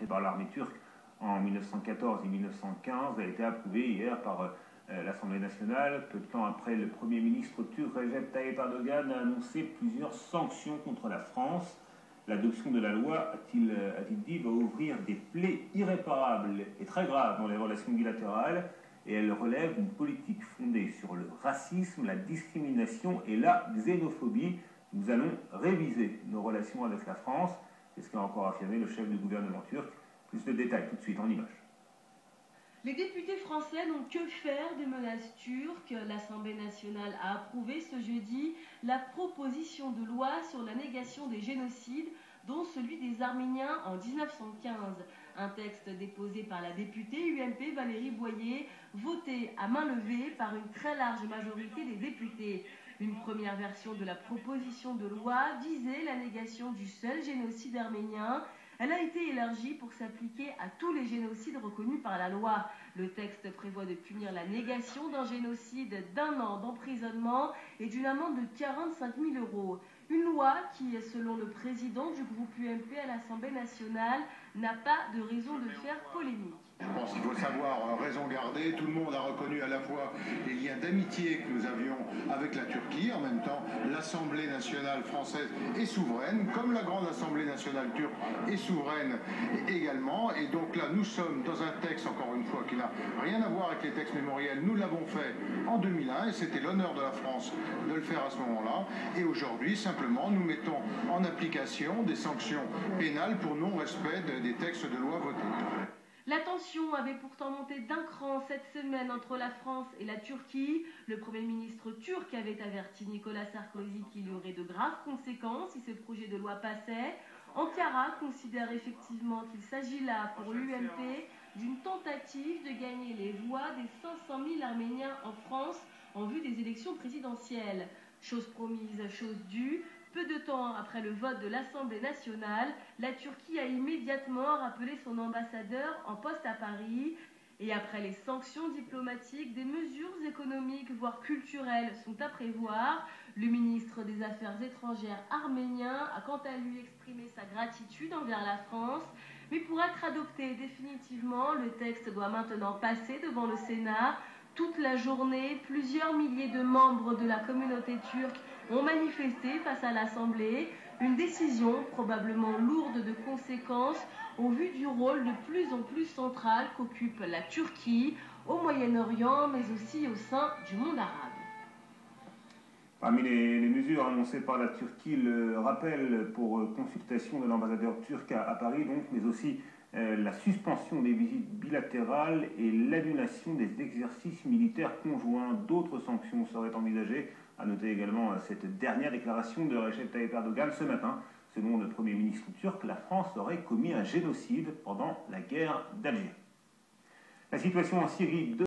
par l'armée turque en 1914 et 1915 a été approuvé hier par l'Assemblée nationale. Peu de temps après, le Premier ministre turc Recep Tayyip Erdogan a annoncé plusieurs sanctions contre la France. L'adoption de la loi, a-t-il dit, va ouvrir des plaies irréparables et très graves dans les relations bilatérales, et elle relève une politique fondée sur le racisme, la discrimination et la xénophobie. Nous allons réviser nos relations avec la France, c'est ce qu'a encore affirmé le chef du gouvernement turc. Plus de détails tout de suite en images. Les députés français n'ont que faire des menaces turques. L'Assemblée nationale a approuvé ce jeudi la proposition de loi sur la négation des génocides, dont celui des Arméniens en 1915. Un texte déposé par la députée UMP Valérie Boyer, voté à main levée par une très large majorité des députés. Une première version de la proposition de loi visait la négation du seul génocide arménien. Elle a été élargie pour s'appliquer à tous les génocides reconnus par la loi. Le texte prévoit de punir la négation d'un génocide d'1 an d'emprisonnement et d'une amende de 45 000 €. Une loi qui, selon le président du groupe UMP à l'Assemblée nationale, n'a pas de raison de faire polémique. Je pense qu'il faut savoir raison garder. Tout le monde a reconnu à la fois les liens d'amitié que nous avions avec la Turquie. En même temps, l'Assemblée nationale française est souveraine, comme la grande Assemblée nationale turque est souveraine également. Et donc là, nous sommes dans un texte, encore une fois, qui n'a rien à voir avec les textes mémoriels. Nous l'avons fait en 2001 et c'était l'honneur de la France de le faire à ce moment-là. Et aujourd'hui, simplement, nous mettons en application des sanctions pénales pour non-respect des textes de loi votés. La tension avait pourtant monté d'un cran cette semaine entre la France et la Turquie. Le Premier ministre turc avait averti Nicolas Sarkozy qu'il y aurait de graves conséquences si ce projet de loi passait. Ankara considère effectivement qu'il s'agit là pour l'UMP d'une tentative de gagner les voix des 500 000 Arméniens en France en vue des élections présidentielles. Chose promise, chose due. Peu de temps après le vote de l'Assemblée nationale, la Turquie a immédiatement rappelé son ambassadeur en poste à Paris. Et après les sanctions diplomatiques, des mesures économiques, voire culturelles, sont à prévoir. Le ministre des Affaires étrangères arménien a quant à lui exprimé sa gratitude envers la France. Mais pour être adopté définitivement, le texte doit maintenant passer devant le Sénat. Toute la journée, plusieurs milliers de membres de la communauté turque ont manifesté face à l'Assemblée. Une décision probablement lourde de conséquences au vu du rôle de plus en plus central qu'occupe la Turquie au Moyen-Orient, mais aussi au sein du monde arabe. Parmi les mesures annoncées par la Turquie, le rappel pour consultation de l'ambassadeur turc à Paris, donc, mais aussi la suspension des visites bilatérales et l'annulation des exercices militaires conjoints. D'autres sanctions seraient envisagées. À noter également cette dernière déclaration de Recep Tayyip Erdogan ce matin. Selon le Premier ministre turc, la France aurait commis un génocide pendant la guerre d'Algérie. La situation en Syrie